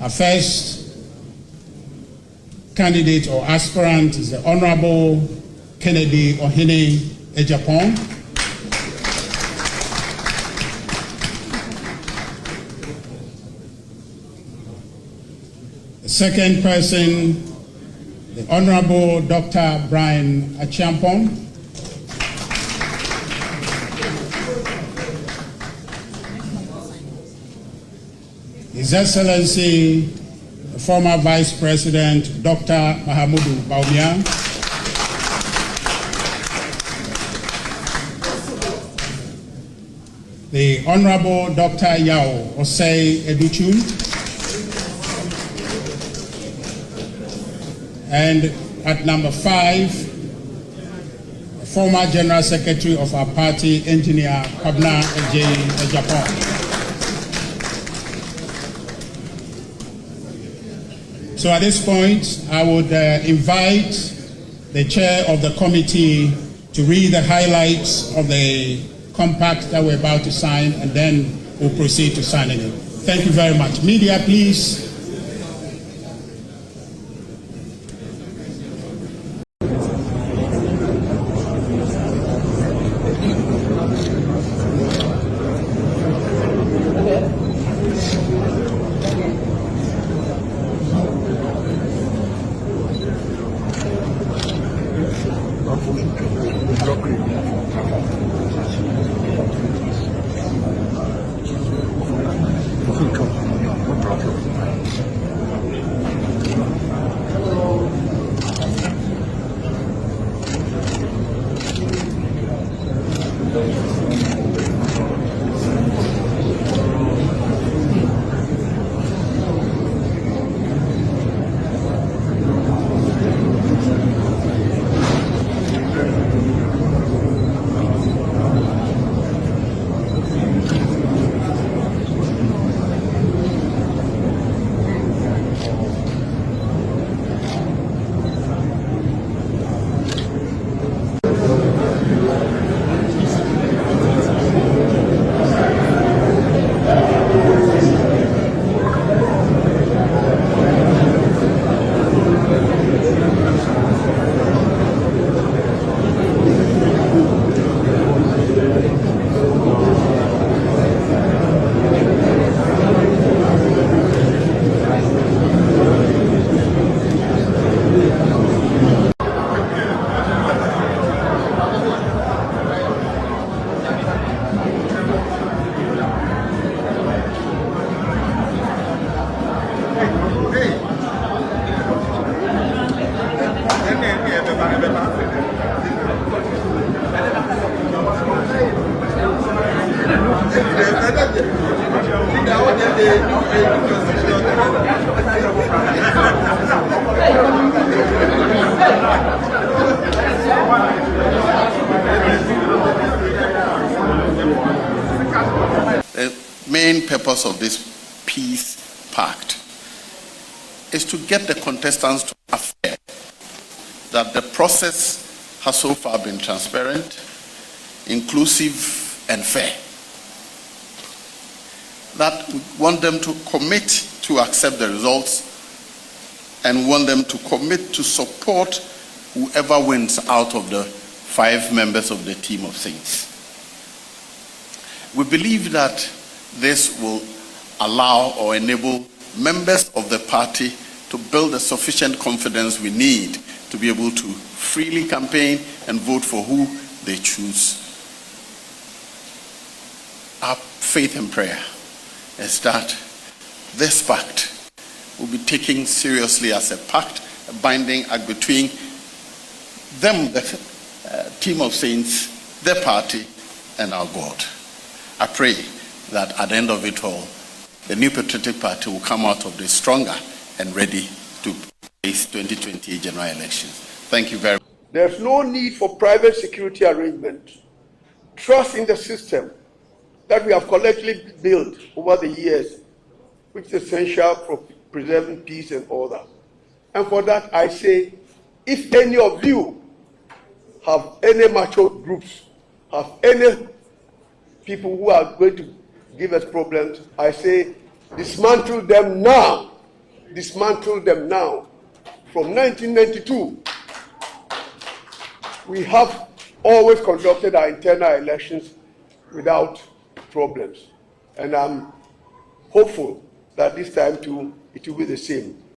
Our first candidate or aspirant is the Honorable Kennedy Ohene Ejapon. The second person, the Honorable Dr. Brian Achiampong. His Excellency, the former Vice President, Dr. Mahamudu Bawumia. The Honorable Dr. Yao Osei Educhun. And at number 5, the former General Secretary of our party, Engineer Kabna Ejapon. So at this point, I would invite the chair of the committee to read the highlights of the compact that we're about to sign, and then we'll proceed to signing it. Thank you very much. Media, please. The main purpose of this peace pact is to get the contestants to affirm that the process has so far been transparent, inclusive, and fair. That we want them to commit to accept the results and want them to commit to support whoever wins out of the 5 members of the team of saints. We believe that this will allow or enable members of the party to build the sufficient confidence we need to be able to freely campaign and vote for who they choose. Our faith and prayer is that this pact will be taken seriously as a pact, a binding act between them, the team of saints, the party, and our God. I pray that at the end of it all, the new Patriotic Party will come out of this stronger and ready to face 2020 general elections. Thank you very much. There's no need for private security arrangement. Trust in the system that we have collectively built over the years, which is essential for preserving peace and order. And for that, I say, if any of you have any macho groups, have any people who are going to give us problems, I say, dismantle them now dismantle them now. From 1992, we have always conducted our internal elections without problems. And I'm hopeful that this time too, it will be the same.